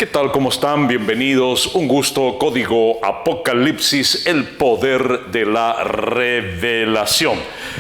¿Qué tal? ¿Cómo están? Bienvenidos. Un gusto. Código Apocalipsis, el poder de la revelación.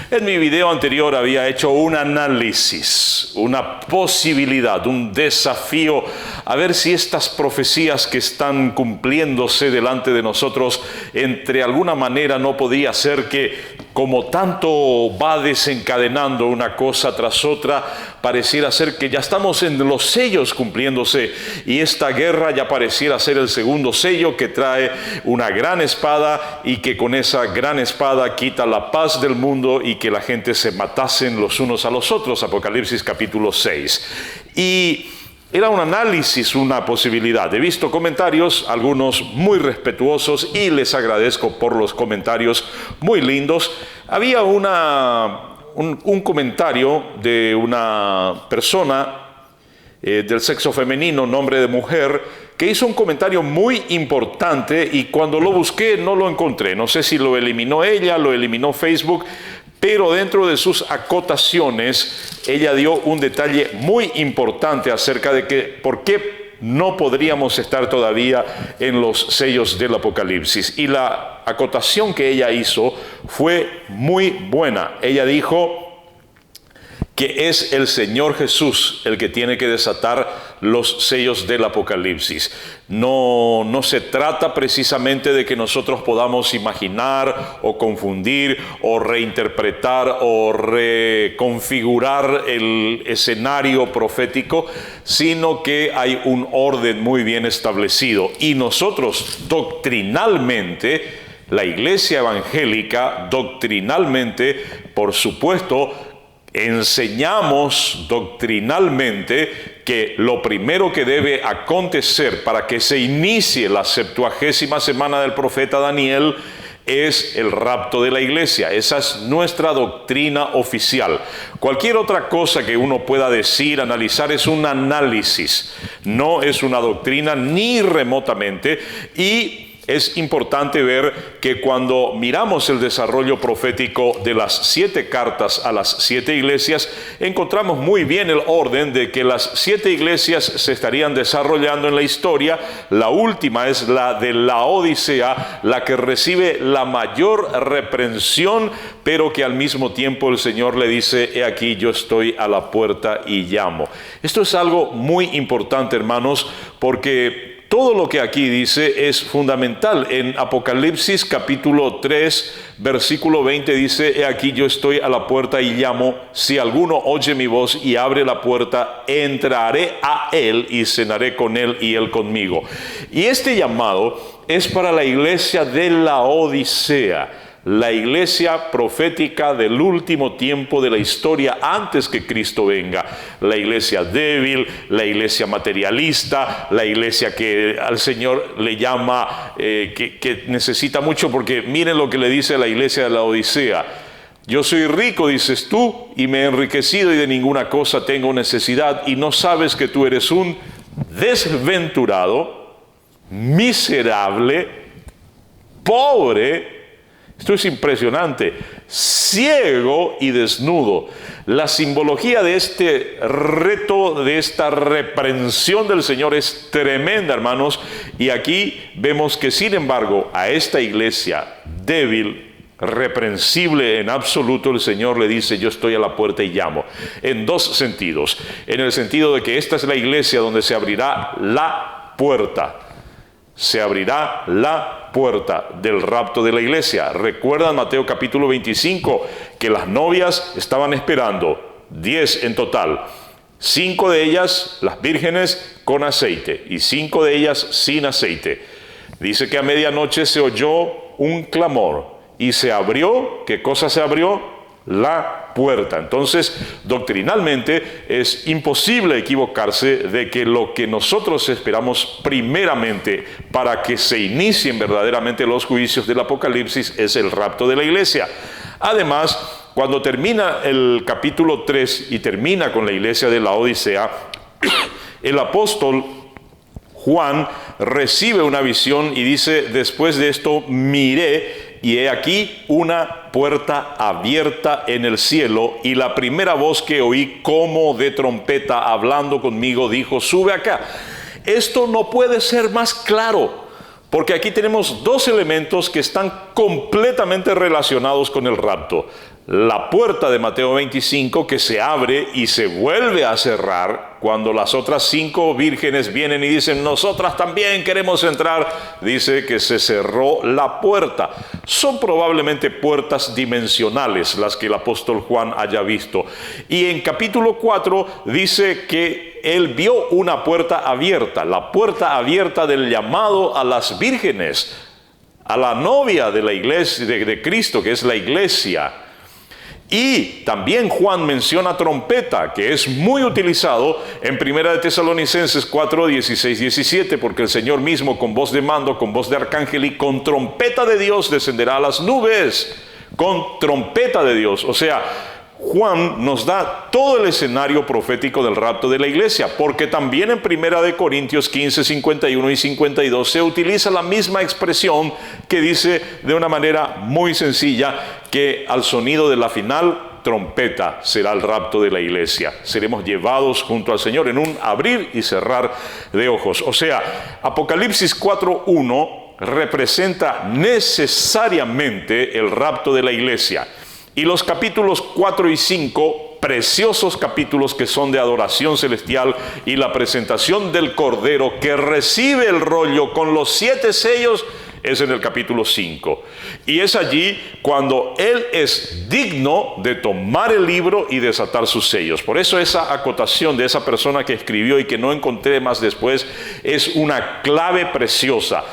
En mi video anterior había hecho un análisis, una posibilidad, un desafío, a ver si estas profecías que están cumpliéndose delante de nosotros, entre alguna manera no podía ser que, como tanto va desencadenando una cosa tras otra, pareciera ser que ya estamos en los sellos cumpliéndose, y esta guerra ya pareciera ser el segundo sello que trae una gran espada, y que con esa gran espada quita la paz del mundo y que la gente se matasen los unos a los otros. Apocalipsis capítulo 6. Y era un análisis, una posibilidad. He visto comentarios, algunos muy respetuosos, y les agradezco por los comentarios muy lindos. Había un comentario de una persona del sexo femenino, nombre de mujer, que hizo un comentario muy importante, y cuando lo busqué no lo encontré. No sé si lo eliminó ella, lo eliminó Facebook, pero dentro de sus acotaciones ella dio un detalle muy importante acerca de que por qué no podríamos estar todavía en los sellos del Apocalipsis. Y la acotación que ella hizo fue muy buena. Ella dijo que es el Señor Jesús el que tiene que desatar los sellos del Apocalipsis. No se trata precisamente de que nosotros podamos imaginar o confundir o reinterpretar o reconfigurar el escenario profético, sino que hay un orden muy bien establecido. Y nosotros doctrinalmente, la iglesia evangélica doctrinalmente, por supuesto, enseñamos doctrinalmente que lo primero que debe acontecer para que se inicie la 70ª semana del profeta Daniel es el rapto de la iglesia. Esa es nuestra doctrina oficial. Cualquier otra cosa que uno pueda decir, analizar, es un análisis, no es una doctrina ni remotamente. Y es importante ver que cuando miramos el desarrollo profético de las 7 cartas a las 7 iglesias, encontramos muy bien el orden de que las 7 iglesias se estarían desarrollando en la historia. La última es la de Laodicea, la que recibe la mayor reprensión, pero que al mismo tiempo el Señor le dice: he aquí, yo estoy a la puerta y llamo. Esto es algo muy importante, hermanos, porque todo lo que aquí dice es fundamental. En Apocalipsis capítulo 3, versículo 20 dice: he aquí yo estoy a la puerta y llamo. Si alguno oye mi voz y abre la puerta, entraré a él y cenaré con él y él conmigo. Y este llamado es para la iglesia de Laodicea, la iglesia profética del último tiempo de la historia antes que Cristo venga. La iglesia débil, la iglesia materialista, la iglesia que al Señor le llama, que necesita mucho, porque miren lo que le dice a la iglesia de la Odisea: yo soy rico, dices tú, y me he enriquecido y de ninguna cosa tengo necesidad, y no sabes que tú eres un desventurado, miserable, pobre. Esto es impresionante, ciego y desnudo. La simbología de este reto, de esta reprensión del Señor es tremenda, hermanos. Y aquí vemos que, sin embargo, a esta iglesia débil, reprensible en absoluto, el Señor le dice: yo estoy a la puerta y llamo. En dos sentidos. En el sentido de que esta es la iglesia donde se abrirá la puerta. Se abrirá la puerta del rapto de la iglesia. Recuerdan Mateo capítulo 25 que las novias estaban esperando, 10 en total. 5 de ellas, las vírgenes, con aceite, y 5 de ellas sin aceite. Dice que a medianoche se oyó un clamor y se abrió. ¿Qué cosa se abrió? La puerta. Entonces, doctrinalmente es imposible equivocarse de que lo que nosotros esperamos primeramente para que se inicien verdaderamente los juicios del Apocalipsis es el rapto de la iglesia. Además, cuando termina el capítulo 3 y termina con la iglesia de Laodicea, el apóstol Juan recibe una visión y dice: después de esto miré, y he aquí una puerta abierta en el cielo, y la primera voz que oí como de trompeta hablando conmigo dijo: sube acá. Esto no puede ser más claro, porque aquí tenemos dos elementos que están completamente relacionados con el rapto. La puerta de Mateo 25 que se abre y se vuelve a cerrar cuando las otras 5 vírgenes vienen y dicen, nosotras también queremos entrar. Dice que se cerró la puerta. Son probablemente puertas dimensionales las que el apóstol Juan haya visto. Y en capítulo 4 dice que él vio una puerta abierta, la puerta abierta del llamado a las vírgenes, a la novia de la iglesia de Cristo, que es la iglesia. Y también Juan menciona trompeta, que es muy utilizado en 1 Tesalonicenses 4, 16, 17, porque el Señor mismo con voz de mando, con voz de arcángel y con trompeta de Dios descenderá a las nubes, con trompeta de Dios. O sea, Juan nos da todo el escenario profético del rapto de la iglesia, porque también en 1 Corintios 15, 51 y 52 se utiliza la misma expresión que dice de una manera muy sencilla que al sonido de la final trompeta será el rapto de la iglesia. Seremos llevados junto al Señor en un abrir y cerrar de ojos. O sea, Apocalipsis 4:1 representa necesariamente el rapto de la iglesia. Y los capítulos 4 y 5, preciosos capítulos que son de adoración celestial y la presentación del Cordero que recibe el rollo con los 7 sellos, es en el capítulo 5. Y es allí cuando Él es digno de tomar el libro y desatar sus sellos. Por eso esa acotación de esa persona que escribió y que no encontré más después es una clave preciosa.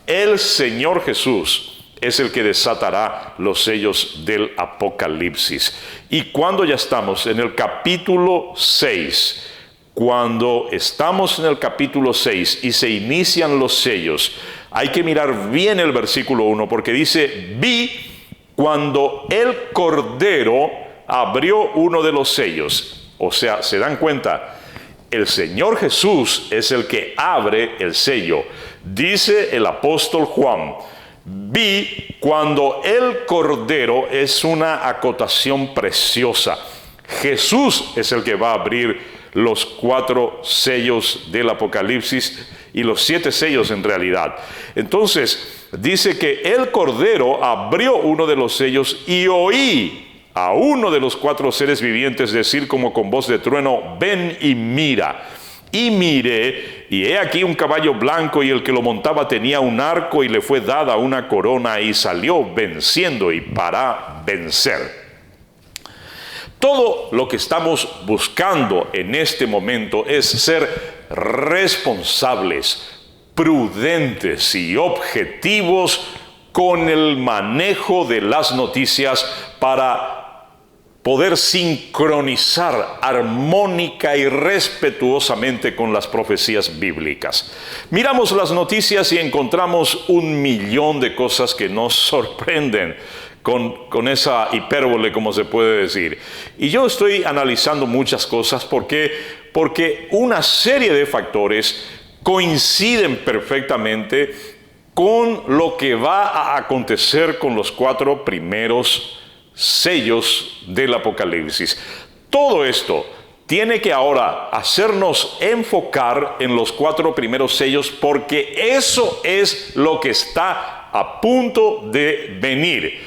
El Señor Jesús es el que desatará los sellos del Apocalipsis. Y cuando ya estamos en el capítulo 6, cuando estamos en el capítulo 6 y se inician los sellos, hay que mirar bien el versículo 1, porque dice, vi cuando el Cordero abrió uno de los sellos. O sea, ¿se dan cuenta? El Señor Jesús es el que abre el sello. Dice el apóstol Juan, vi cuando el Cordero, es una acotación preciosa. Jesús es el que va a abrir los 4 sellos del Apocalipsis y los 7 sellos en realidad. Entonces, dice que el Cordero abrió uno de los sellos y oí a uno de los 4 seres vivientes decir como con voz de trueno, ven y mira. Y miré, y he aquí un caballo blanco, y el que lo montaba tenía un arco, y le fue dada una corona, y salió venciendo y para vencer. Todo lo que estamos buscando en este momento es ser responsables, prudentes y objetivos con el manejo de las noticias para poder sincronizar armónica y respetuosamente con las profecías bíblicas. Miramos las noticias y encontramos 1.000.000 de cosas que nos sorprenden con esa hipérbole, como se puede decir. Y yo estoy analizando muchas cosas porque una serie de factores coinciden perfectamente con lo que va a acontecer con los 4 primeros sellos del Apocalipsis. Todo esto tiene que ahora hacernos enfocar en los 4 primeros sellos, porque eso es lo que está a punto de venir.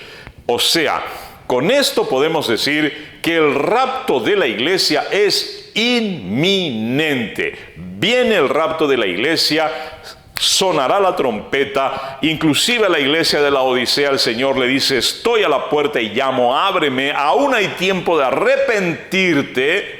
O sea, con esto podemos decir que el rapto de la iglesia es inminente. Viene el rapto de la iglesia, sonará la trompeta, inclusive a la iglesia de la Odisea el Señor le dice, estoy a la puerta y llamo, ábreme, aún hay tiempo de arrepentirte,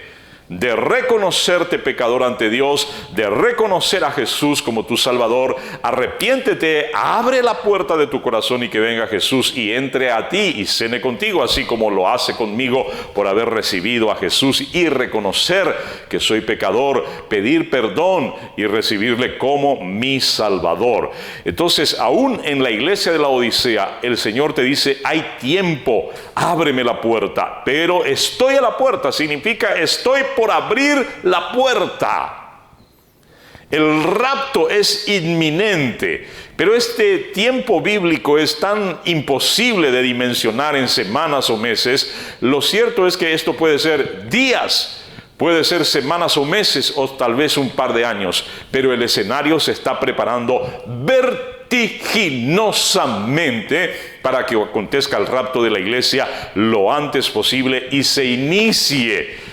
de reconocerte pecador ante Dios, de reconocer a Jesús como tu Salvador. Arrepiéntete, abre la puerta de tu corazón y que venga Jesús y entre a ti y cene contigo, así como lo hace conmigo por haber recibido a Jesús y reconocer que soy pecador, pedir perdón y recibirle como mi Salvador. Entonces, aún en la iglesia de la Odisea, el Señor te dice, hay tiempo, ábreme la puerta. Pero estoy a la puerta significa estoy por abrir la puerta. El rapto es inminente, pero este tiempo bíblico es tan imposible de dimensionar en semanas o meses. Lo cierto es que esto puede ser días, Puede ser semanas o meses o tal vez un par de años, pero el escenario se está preparando vertiginosamente para que acontezca el rapto de la iglesia lo antes posible y se inicie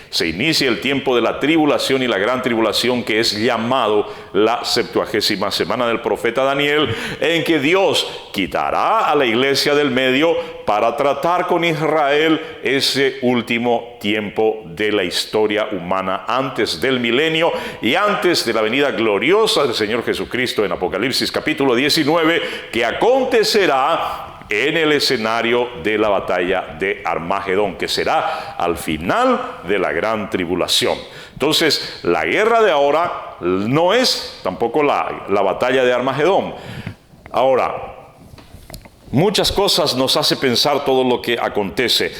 el tiempo de la tribulación y la gran tribulación, que es llamado la 70ª semana del profeta Daniel, en que Dios quitará a la iglesia del medio para tratar con Israel ese último tiempo de la historia humana antes del milenio y antes de la venida gloriosa del Señor Jesucristo en Apocalipsis capítulo 19, que acontecerá en el escenario de la batalla de Armagedón, que será al final de la gran tribulación. Entonces, la guerra de ahora no es tampoco la batalla de Armagedón. Ahora, muchas cosas nos hace pensar todo lo que acontece.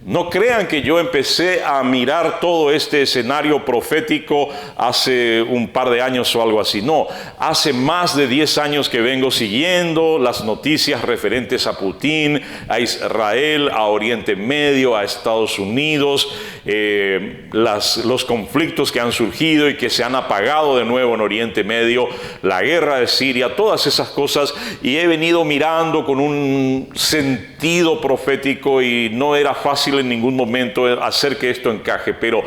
No crean que yo empecé a mirar todo este escenario profético hace un par de años o algo así. No, hace más de 10 años que vengo siguiendo las noticias referentes a Putin, a Israel, a Oriente Medio, a Estados Unidos, los conflictos que han surgido y que se han apagado de nuevo en Oriente Medio, la guerra de Siria, todas esas cosas, y he venido mirando con un sentido profético y no era fácil en ningún momento hacer que esto encaje, pero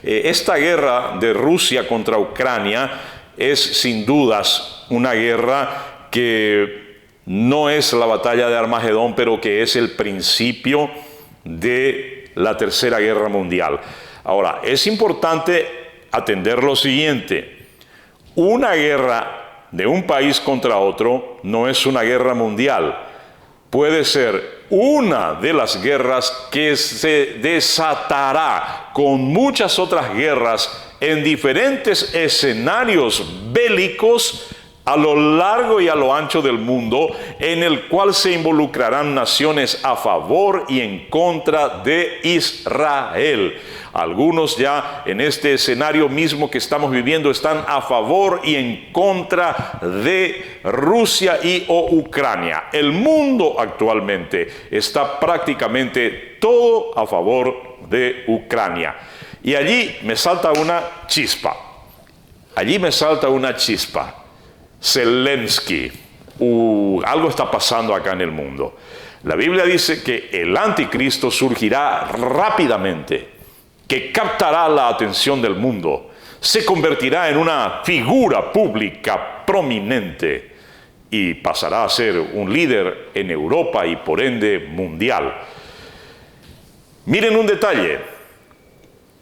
esta guerra de Rusia contra Ucrania es sin dudas una guerra que no es la batalla de Armagedón, pero que es el principio de la Tercera Guerra Mundial. Ahora, es importante atender lo siguiente: una guerra de un país contra otro no es una guerra mundial. Puede ser una de las guerras que se desatará con muchas otras guerras en diferentes escenarios bélicos a lo largo y a lo ancho del mundo, en el cual se involucrarán naciones a favor y en contra de Israel. Algunos ya en este escenario mismo que estamos viviendo están a favor y en contra de Rusia y o Ucrania. El mundo actualmente está prácticamente todo a favor de Ucrania. Y allí me salta una chispa. Zelensky, algo está pasando acá en el mundo. La Biblia dice que el anticristo surgirá rápidamente, que captará la atención del mundo, se convertirá en una figura pública prominente y pasará a ser un líder en Europa y por ende mundial. Miren un detalle.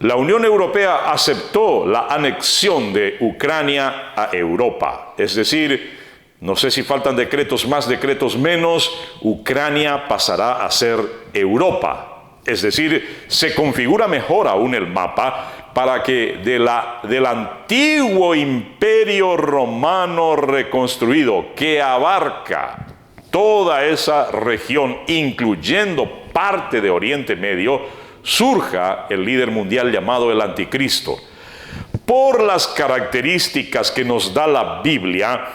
La Unión Europea aceptó la anexión de Ucrania a Europa. Es decir, no sé si faltan decretos más, decretos menos, Ucrania pasará a ser Europa. Es decir, se configura mejor aún el mapa para que del antiguo imperio romano reconstruido, que abarca toda esa región, incluyendo parte de Oriente Medio, surja el líder mundial llamado el anticristo. Por las características que nos da la Biblia,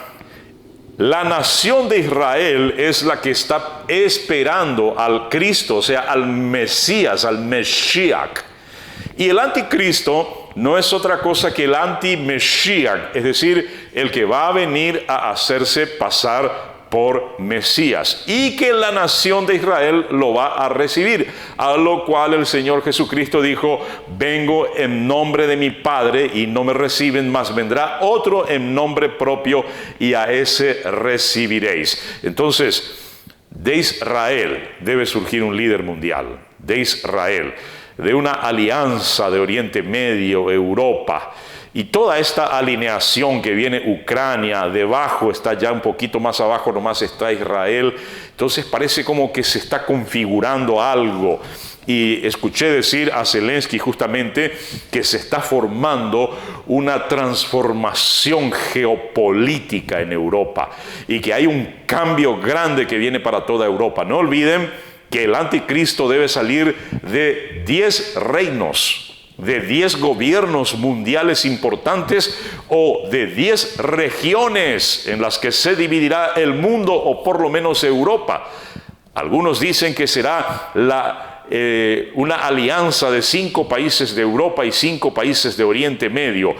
la nación de Israel es la que está esperando al Cristo, o sea, al Mesías, al Mesías. Y el anticristo no es otra cosa que el anti-Mesías, es decir, el que va a venir a hacerse pasar por Mesías, y que la nación de Israel lo va a recibir, a lo cual el Señor Jesucristo dijo: vengo en nombre de mi Padre y no me reciben, mas vendrá otro en nombre propio y a ese recibiréis. Entonces, de Israel debe surgir un líder mundial, de Israel, de una alianza de Oriente Medio, Europa. Y toda esta alineación que viene Ucrania, debajo está ya un poquito más abajo, nomás está Israel. Entonces parece como que se está configurando algo. Y escuché decir a Zelensky justamente que se está formando una transformación geopolítica en Europa y que hay un cambio grande que viene para toda Europa. No olviden que el anticristo debe salir de 10 reinos, de 10 gobiernos mundiales importantes o de 10 regiones en las que se dividirá el mundo, o por lo menos Europa. Algunos dicen que será una alianza de 5 países de Europa y 5 países de Oriente Medio.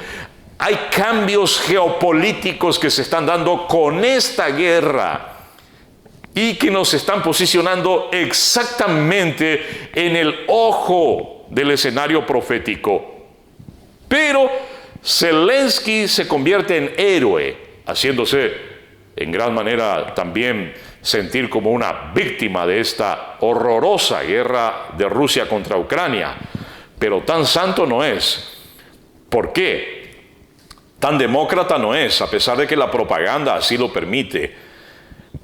Hay cambios geopolíticos que se están dando con esta guerra y que nos están posicionando exactamente en el ojo del escenario profético. Pero Zelensky se convierte en héroe, haciéndose en gran manera también sentir como una víctima de esta horrorosa guerra de Rusia contra Ucrania. Pero tan santo no es. ¿Por qué? Tan demócrata no es, a pesar de que la propaganda así lo permite.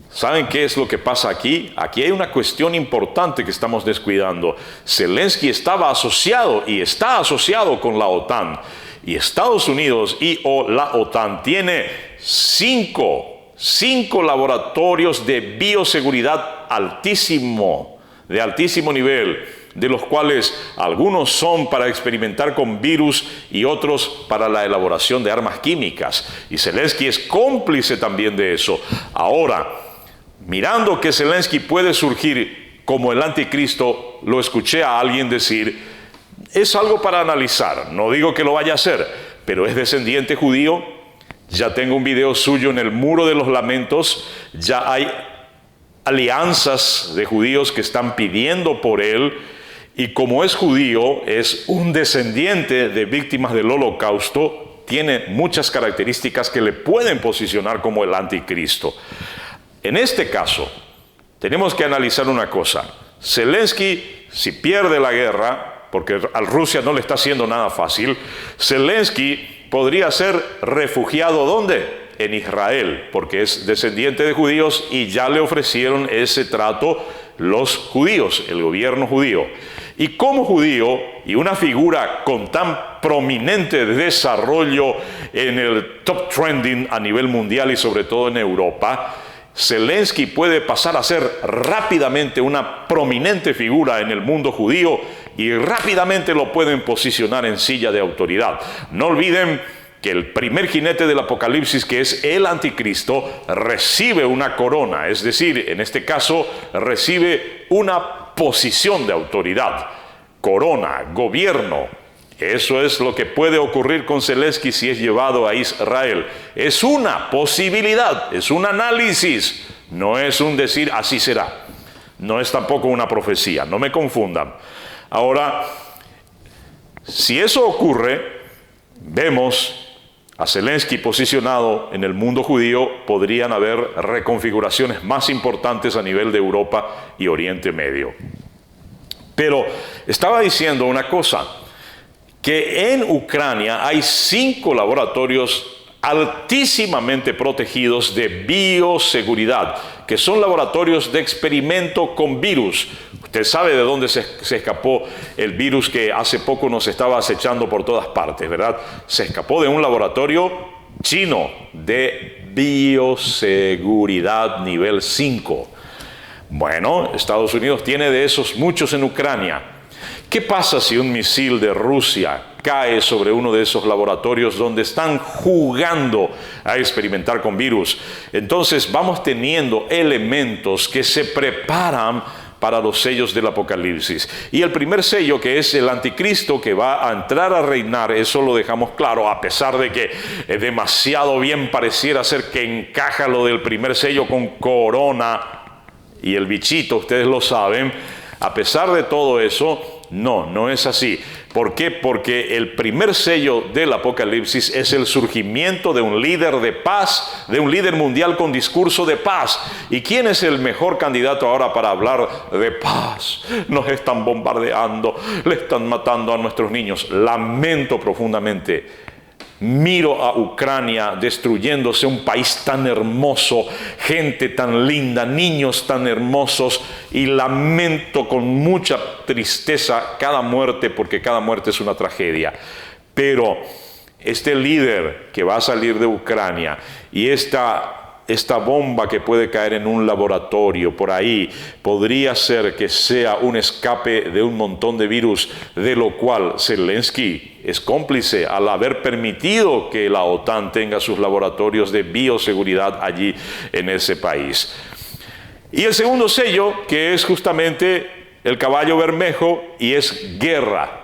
¿Saben qué es lo que pasa aquí? Aquí hay una cuestión importante que estamos descuidando. Zelensky estaba asociado y está asociado con la OTAN. Y Estados Unidos o la OTAN tiene 5 laboratorios de bioseguridad de altísimo nivel, de los cuales algunos son para experimentar con virus y otros para la elaboración de armas químicas. Y Zelensky es cómplice también de eso. Ahora, mirando que Zelensky puede surgir como el anticristo, lo escuché a alguien decir, es algo para analizar, no digo que lo vaya a hacer, pero es descendiente judío. Ya tengo un video suyo en el Muro de los Lamentos, ya hay alianzas de judíos que están pidiendo por él, y como es judío, es un descendiente de víctimas del Holocausto, tiene muchas características que le pueden posicionar como el anticristo. En este caso, tenemos que analizar una cosa. Zelensky, si pierde la guerra, porque a Rusia no le está haciendo nada fácil, Zelensky podría ser refugiado, ¿dónde? En Israel, porque es descendiente de judíos y ya le ofrecieron ese trato los judíos, el gobierno judío. Y como judío y una figura con tan prominente desarrollo en el top trending a nivel mundial y sobre todo en Europa, Zelensky puede pasar a ser rápidamente una prominente figura en el mundo judío y rápidamente lo pueden posicionar en silla de autoridad. No olviden que el primer jinete del Apocalipsis, que es el anticristo, recibe una corona, es decir, en este caso recibe una posición de autoridad, corona, gobierno. Eso es lo que puede ocurrir con Zelensky si es llevado a Israel. Es una posibilidad, es un análisis, no es un decir así será. No es tampoco una profecía, no me confundan. Ahora, si eso ocurre, vemos a Zelensky posicionado en el mundo judío, podrían haber reconfiguraciones más importantes a nivel de Europa y Oriente Medio. Pero estaba diciendo una cosa, que en Ucrania hay 5 laboratorios altísimamente protegidos de bioseguridad, que son laboratorios de experimento con virus. Usted sabe de dónde se escapó el virus que hace poco nos estaba acechando por todas partes, ¿verdad? Se escapó de un laboratorio chino de bioseguridad nivel 5. Bueno, Estados Unidos tiene de esos muchos en Ucrania. ¿Qué pasa si un misil de Rusia cae sobre uno de esos laboratorios donde están jugando a experimentar con virus? Entonces vamos teniendo elementos que se preparan para los sellos del Apocalipsis. Y el primer sello, que es el anticristo que va a entrar a reinar, eso lo dejamos claro, a pesar de que demasiado bien pareciera ser que encaja lo del primer sello con corona y el bichito, ustedes lo saben. A pesar de todo eso, no es así. ¿Por qué? Porque el primer sello del Apocalipsis es el surgimiento de un líder de paz, de un líder mundial con discurso de paz. ¿Y quién es el mejor candidato ahora para hablar de paz? Nos están bombardeando, le están matando a nuestros niños. Lamento profundamente. Miro a Ucrania destruyéndose, un país tan hermoso, gente tan linda, niños tan hermosos, y lamento con mucha tristeza cada muerte, porque cada muerte es una tragedia. Pero este líder que va a salir de Ucrania y esta bomba que puede caer en un laboratorio por ahí, podría ser que sea un escape de un montón de virus, de lo cual Zelensky es cómplice al haber permitido que la OTAN tenga sus laboratorios de bioseguridad allí en ese país. Y el segundo sello, que es justamente el caballo bermejo y es guerra.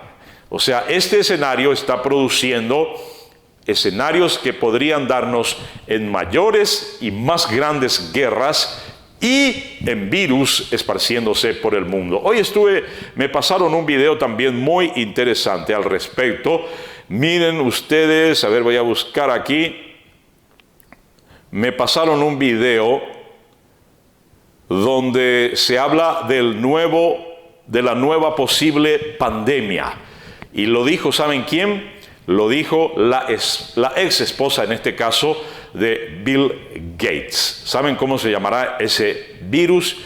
O sea, este escenario está produciendo escenarios que podrían darnos en mayores y más grandes guerras y en virus esparciéndose por el mundo. Hoy me pasaron un video también muy interesante al respecto. Miren ustedes, a ver, voy a buscar aquí. Me pasaron un video donde se habla de la nueva posible pandemia. Y lo dijo, ¿saben quién? Lo dijo la ex esposa, en este caso, de Bill Gates. ¿Saben cómo se llamará ese virus?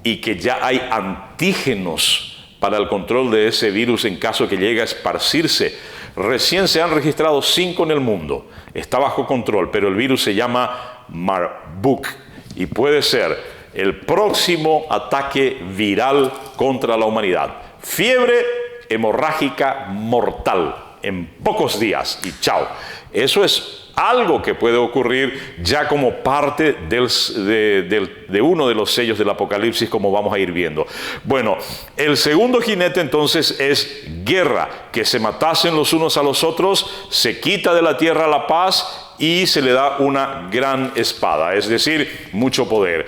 Y que ya hay antígenos para el control de ese virus en caso que llegue a esparcirse. Recién se han registrado 5 en el mundo. Está bajo control, pero el virus se llama Marburg y puede ser el próximo ataque viral contra la humanidad. Fiebre hemorrágica mortal en pocos días y chao. Eso es algo que puede ocurrir ya como parte de uno de los sellos del Apocalipsis, como vamos a ir viendo. Bueno, el segundo jinete entonces es guerra, que se matasen los unos a los otros, se quita de la tierra la paz y se le da una gran espada, es decir, mucho poder.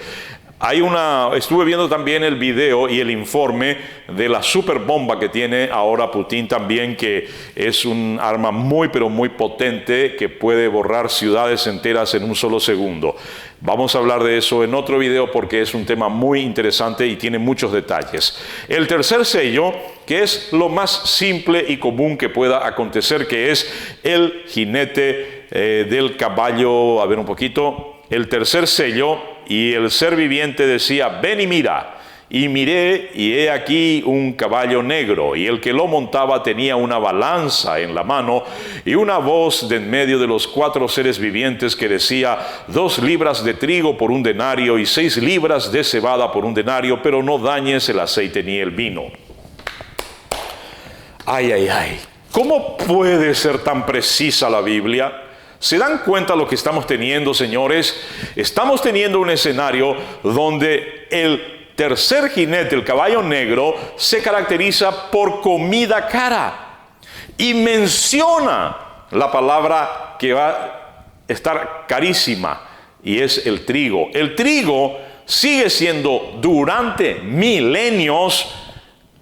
Estuve viendo también el video y el informe de la superbomba que tiene ahora Putin también, que es un arma muy pero muy potente que puede borrar ciudades enteras en un solo segundo. Vamos a hablar de eso en otro video porque es un tema muy interesante y tiene muchos detalles. El tercer sello, que es lo más simple y común que pueda acontecer, que es el jinete del caballo. A ver un poquito. El tercer sello. Y el ser viviente decía, ven y mira. Y miré, y he aquí un caballo negro, y el que lo montaba tenía una balanza en la mano, y una voz de en medio de los 4 seres vivientes que decía, 2 libras de trigo por un denario, y 6 libras de cebada por un denario, pero no dañes el aceite ni el vino. Ay, ay, ay. ¿Cómo puede ser tan precisa la Biblia? ¿Se dan cuenta lo que estamos teniendo, señores? Estamos teniendo un escenario donde el tercer jinete, el caballo negro, se caracteriza por comida cara. Y menciona la palabra que va a estar carísima, y es el trigo. El trigo sigue siendo durante milenios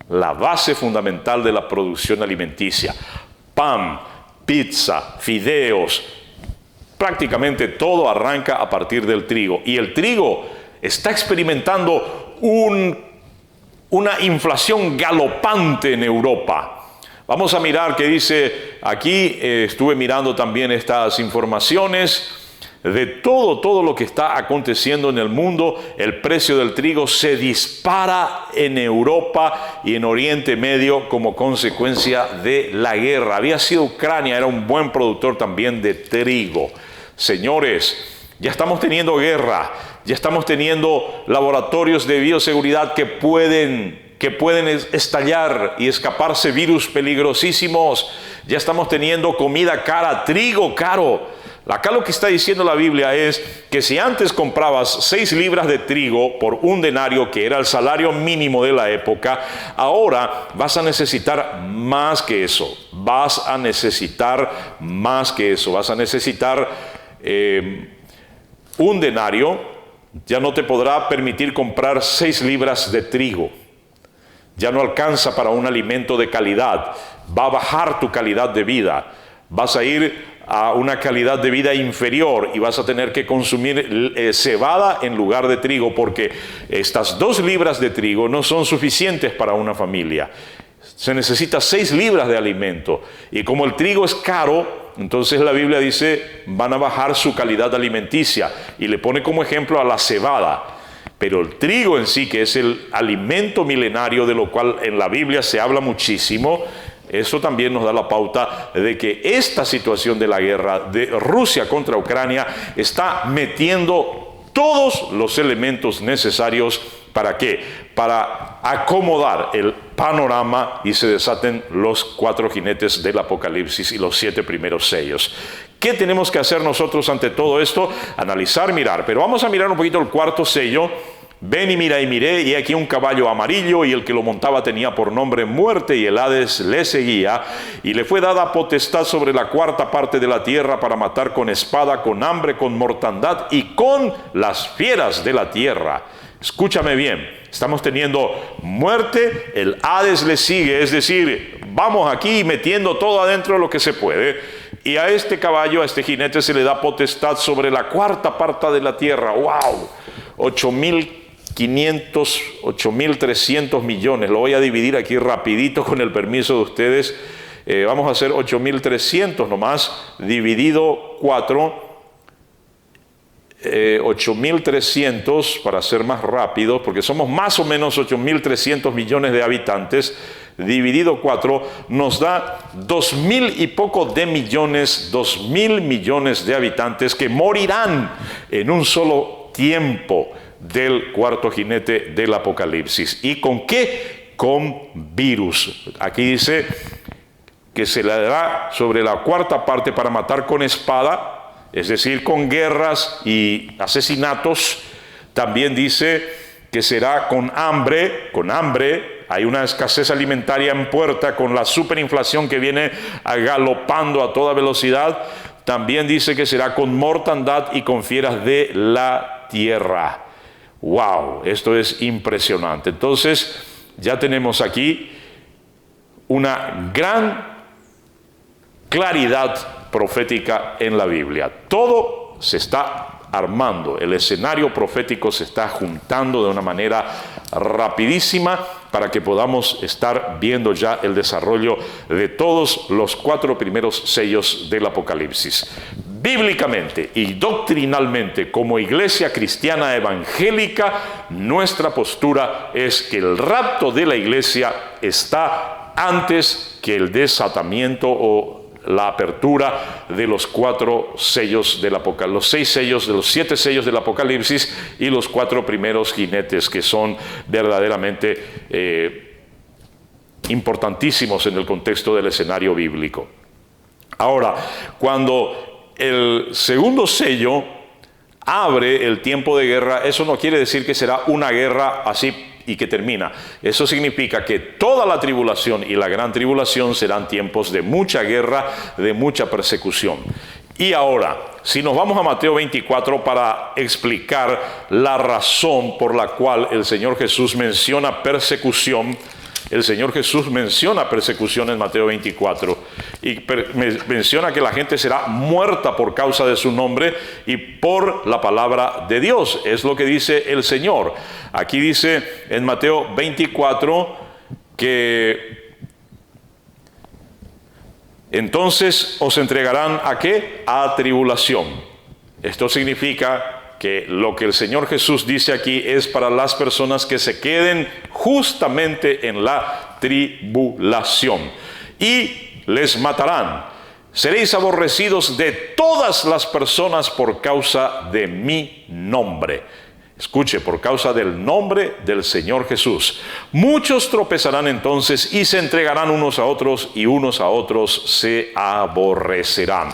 la base fundamental de la producción alimenticia. Pan, pizza, fideos, prácticamente todo arranca a partir del trigo. Y el trigo está experimentando una inflación galopante en Europa. Vamos a mirar qué dice aquí. Estuve mirando también estas informaciones de todo lo que está aconteciendo en el mundo. El precio del trigo se dispara en Europa y en Oriente Medio como consecuencia de la guerra. Había sido Ucrania, era un buen productor también de trigo. Señores, ya estamos teniendo guerra, ya estamos teniendo laboratorios de bioseguridad que pueden estallar y escaparse virus peligrosísimos. Ya estamos teniendo comida cara, trigo caro. Acá lo que está diciendo la Biblia es que si antes comprabas 6 libras de trigo por un denario, que era el salario mínimo de la época, ahora vas a necesitar más que eso. Vas a necesitar un denario. Ya no te podrá permitir comprar 6 libras de trigo. Ya no alcanza para un alimento de calidad. Va a bajar tu calidad de vida. Vas a ir a una calidad de vida inferior y vas a tener que consumir cebada en lugar de trigo, porque estas 2 libras de trigo no son suficientes para una familia. Se necesita 6 libras de alimento, y como el trigo es caro, entonces la Biblia dice van a bajar su calidad alimenticia, y le pone como ejemplo a la cebada. Pero el trigo en sí, que es el alimento milenario de lo cual en la Biblia se habla muchísimo, eso también nos da la pauta de que esta situación de la guerra de Rusia contra Ucrania está metiendo todos los elementos necesarios. ¿Para qué? Para acomodar el panorama y se desaten los 4 jinetes del Apocalipsis y los 7 primeros sellos. ¿Qué tenemos que hacer nosotros ante todo esto? Analizar, mirar. Pero vamos a mirar un poquito el 4º sello, Ven y mira, y miré, y aquí un caballo amarillo, y el que lo montaba tenía por nombre Muerte, y el Hades le seguía, y le fue dada potestad sobre la cuarta parte de la tierra para matar con espada, con hambre, con mortandad y con las fieras de la tierra. Escúchame bien, estamos teniendo muerte, el Hades le sigue, es decir, vamos aquí metiendo todo adentro de lo que se puede, y a este caballo, a este jinete se le da potestad sobre la cuarta parte de la tierra. ¡Wow! 8.300 millones, lo voy a dividir aquí rapidito con el permiso de ustedes. Vamos a hacer 8.300 nomás, dividido 4, 8.300 para ser más rápido, porque somos más o menos 8.300 millones de habitantes, dividido 4, nos da 2.000 y poco de millones, 2.000 millones de habitantes que morirán en un solo tiempo del cuarto jinete del Apocalipsis. ¿Y con qué? Con virus. Aquí dice que se le dará sobre la cuarta parte para matar con espada, es decir, con guerras y asesinatos. También dice que será con hambre, hay una escasez alimentaria en puerta con la superinflación que viene galopando a toda velocidad. También dice que será con mortandad y con fieras de la tierra. ¡Wow! Esto es impresionante. Entonces, ya tenemos aquí una gran claridad profética en la Biblia. Todo se está armando, el escenario profético se está juntando de una manera rapidísima para que podamos estar viendo ya el desarrollo de todos los 4 primeros sellos del Apocalipsis. Bíblicamente y doctrinalmente, como iglesia cristiana evangélica, nuestra postura es que el rapto de la iglesia está antes que el desatamiento o la apertura de los 4 sellos del Apocalipsis, los 6 sellos de los 7 sellos del Apocalipsis y los 4 primeros jinetes, que son verdaderamente importantísimos en el contexto del escenario bíblico. Ahora, cuando el segundo sello abre el tiempo de guerra, eso no quiere decir que será una guerra así y que termina. Eso significa que toda la tribulación y la gran tribulación serán tiempos de mucha guerra, de mucha persecución. Y ahora, si nos vamos a Mateo 24 para explicar la razón por la cual el Señor Jesús menciona persecución. El Señor Jesús menciona persecución en Mateo 24 y menciona que la gente será muerta por causa de su nombre y por la palabra de Dios. Es lo que dice el Señor. Aquí dice en Mateo 24 que entonces os entregarán ¿a qué? A tribulación. Esto significa que lo que el Señor Jesús dice aquí es para las personas que se queden justamente en la tribulación. Y les matarán. Seréis aborrecidos de todas las personas por causa de mi nombre. Escuche, por causa del nombre del Señor Jesús. Muchos tropezarán entonces y se entregarán unos a otros y unos a otros se aborrecerán.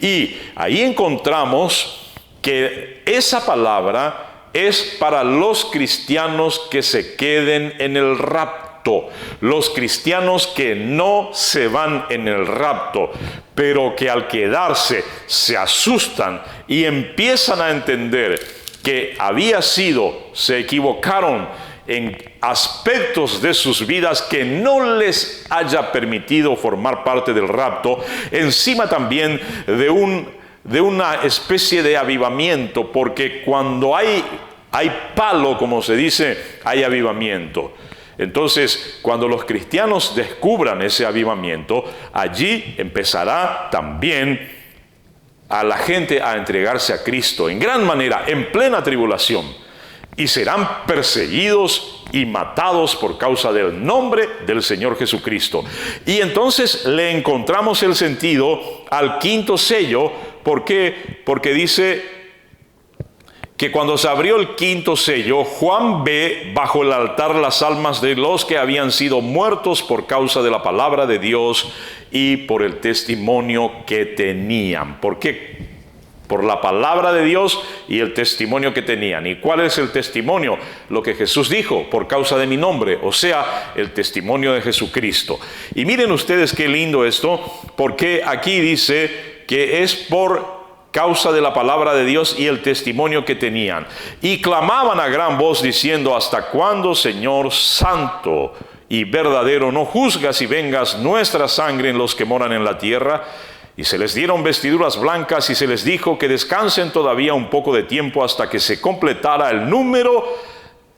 Y ahí encontramos que esa palabra es para los cristianos que se queden en el rapto, los cristianos que no se van en el rapto, pero que al quedarse se asustan y empiezan a entender que se equivocaron en aspectos de sus vidas que no les haya permitido formar parte del rapto, encima también de una especie de avivamiento, porque cuando hay palo, como se dice, hay avivamiento. Entonces, cuando los cristianos descubran ese avivamiento, allí empezará también a la gente a entregarse a Cristo en gran manera, en plena tribulación, y serán perseguidos y matados por causa del nombre del Señor Jesucristo. Y entonces le encontramos el sentido al quinto sello. ¿Por qué? Porque dice que cuando se abrió el quinto sello, Juan ve bajo el altar las almas de los que habían sido muertos por causa de la palabra de Dios y por el testimonio que tenían. ¿Por qué por la palabra de Dios y el testimonio que tenían. ¿Y cuál es el testimonio? Lo que Jesús dijo, por causa de mi nombre, o sea, el testimonio de Jesucristo. Y miren ustedes qué lindo esto, porque aquí dice que es por causa de la palabra de Dios y el testimonio que tenían. Y clamaban a gran voz diciendo: ¿hasta cuándo, Señor santo y verdadero, no juzgas y vengas nuestra sangre en los que moran en la tierra? Y se les dieron vestiduras blancas y se les dijo que descansen todavía un poco de tiempo hasta que se completara el número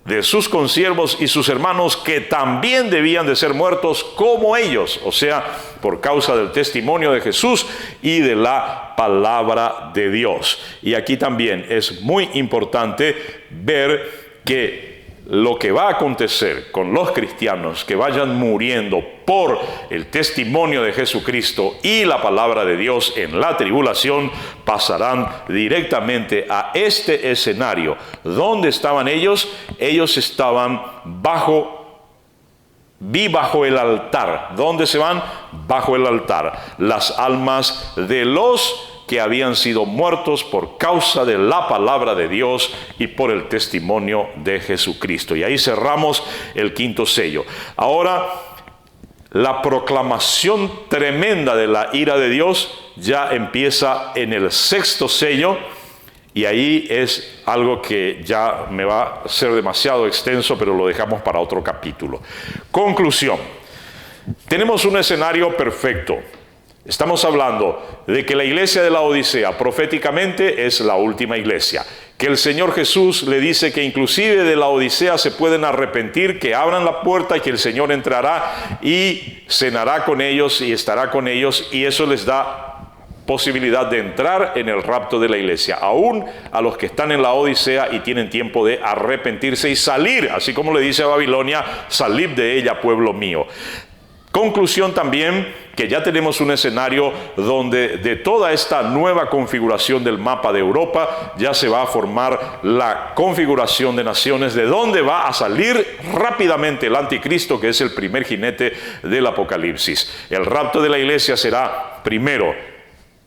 de sus consiervos y sus hermanos, que también debían de ser muertos como ellos, o sea, por causa del testimonio de Jesús y de la palabra de Dios. Y aquí también es muy importante ver que lo que va a acontecer con los cristianos que vayan muriendo por el testimonio de Jesucristo y la palabra de Dios en la tribulación, pasarán directamente a este escenario. ¿Dónde estaban ellos? Ellos estaban bajo el altar. ¿Dónde se van? Bajo el altar. Las almas de los que habían sido muertos por causa de la palabra de Dios y por el testimonio de Jesucristo. Y ahí cerramos el quinto sello. Ahora, la proclamación tremenda de la ira de Dios ya empieza en el sexto sello, y ahí es algo que ya me va a ser demasiado extenso, pero lo dejamos para otro capítulo. Conclusión. Tenemos un escenario perfecto. Estamos hablando de que la iglesia de la Odisea proféticamente es la última iglesia, que el Señor Jesús le dice que inclusive de la Odisea se pueden arrepentir, que abran la puerta y que el Señor entrará y cenará con ellos y estará con ellos, y eso les da posibilidad de entrar en el rapto de la iglesia, aún a los que están en la Odisea y tienen tiempo de arrepentirse y salir, así como le dice a Babilonia: salid de ella, pueblo mío. Conclusión también, que ya tenemos un escenario donde de toda esta nueva configuración del mapa de Europa ya se va a formar la configuración de naciones, de donde va a salir rápidamente el anticristo, que es el primer jinete del Apocalipsis. El rapto de la iglesia será primero.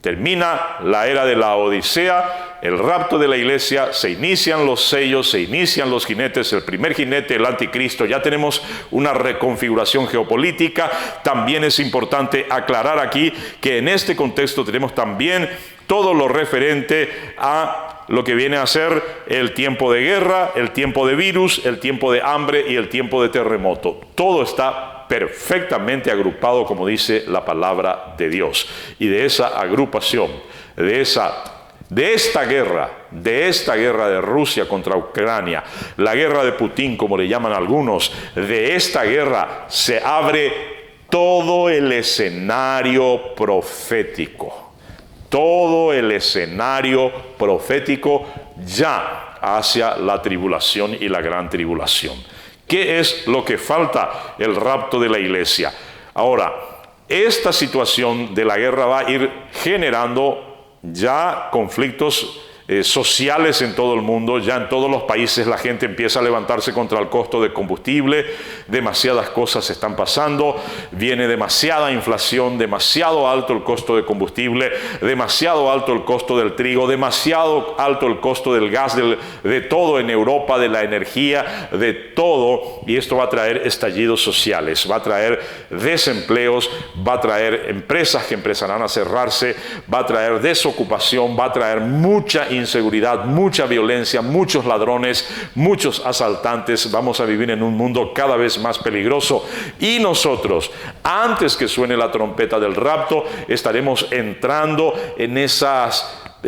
Termina la era de la Odisea, el rapto de la iglesia, se inician los sellos, se inician los jinetes, el primer jinete, el anticristo. Ya tenemos una reconfiguración geopolítica. También es importante aclarar aquí que en este contexto tenemos también todo lo referente a lo que viene a ser el tiempo de guerra, el tiempo de virus, el tiempo de hambre y el tiempo de terremoto. Todo está perfectamente agrupado, como dice la palabra de Dios. Y de esa agrupación, de esta guerra de Rusia contra Ucrania, la guerra de Putin, como le llaman algunos, de esta guerra se abre todo el escenario profético. Todo el escenario profético ya hacia la tribulación y la gran tribulación. ¿Qué es lo que falta? El rapto de la iglesia. Ahora, esta situación de la guerra va a ir generando ya conflictos sociales en todo el mundo. Ya en todos los países la gente empieza a levantarse contra el costo de combustible. Demasiadas cosas están pasando. Viene demasiada inflación, demasiado alto el costo de combustible, demasiado alto el costo del trigo, demasiado alto el costo del gas, de todo en Europa, de la energía, de todo. Y esto va a traer estallidos sociales, va a traer desempleos, va a traer empresas que empezarán a cerrarse, va a traer desocupación, va a traer mucha inseguridad, mucha violencia, muchos ladrones, muchos asaltantes. Vamos a vivir en un mundo cada vez más peligroso, y nosotros, antes que suene la trompeta del rapto, estaremos entrando en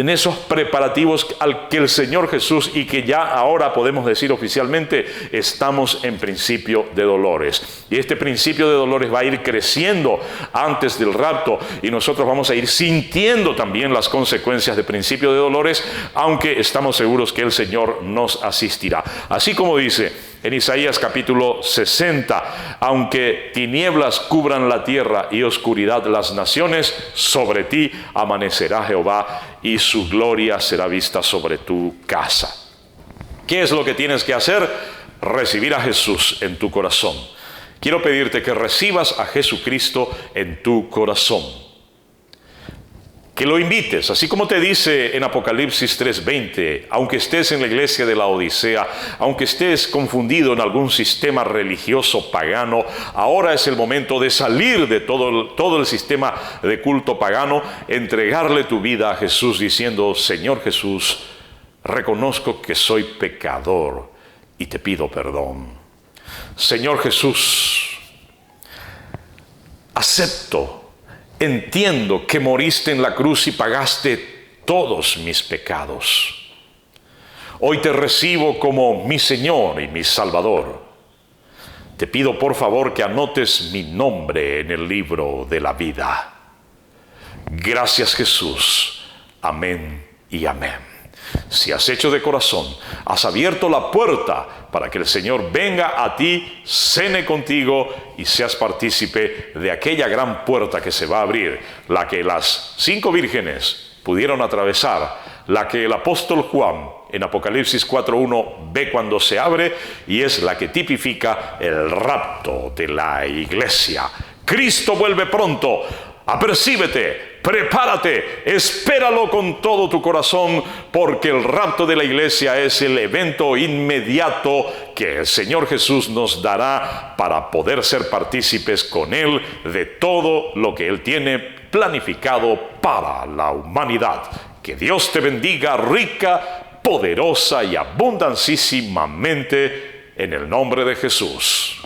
esos preparativos al que el Señor Jesús, y que ya ahora podemos decir oficialmente, estamos en principio de dolores. Y este principio de dolores va a ir creciendo antes del rapto, y nosotros vamos a ir sintiendo también las consecuencias de principio de dolores, aunque estamos seguros que el Señor nos asistirá. Así como dice en Isaías capítulo 60, aunque tinieblas cubran la tierra y oscuridad las naciones, sobre ti amanecerá Jehová y su gloria será vista sobre tu casa. ¿Qué es lo que tienes que hacer? Recibir a Jesús en tu corazón. Quiero pedirte que recibas a Jesucristo en tu corazón. que lo invites, así como te dice en Apocalipsis 3:20, aunque estés en la iglesia de la Odisea, aunque estés confundido en algún sistema religioso pagano, ahora es el momento de salir de todo el sistema de culto pagano, entregarle tu vida a Jesús diciendo: Señor Jesús, reconozco que soy pecador y te pido perdón. Señor Jesús, acepto, entiendo que moriste en la cruz y pagaste todos mis pecados. Hoy te recibo como mi Señor y mi Salvador. Te pido por favor que anotes mi nombre en el libro de la vida. Gracias Jesús. Amén y amén. Si has hecho de corazón, has abierto la puerta para que el Señor venga a ti, cene contigo y seas partícipe de aquella gran puerta que se va a abrir, la que las 5 vírgenes pudieron atravesar, la que el apóstol Juan en Apocalipsis 4:1 ve cuando se abre, y es la que tipifica el rapto de la iglesia. Cristo vuelve pronto. Apercíbete, prepárate, espéralo con todo tu corazón, porque el rapto de la iglesia es el evento inmediato que el Señor Jesús nos dará para poder ser partícipes con Él de todo lo que Él tiene planificado para la humanidad. Que Dios te bendiga rica, poderosa y abundancísimamente en el nombre de Jesús.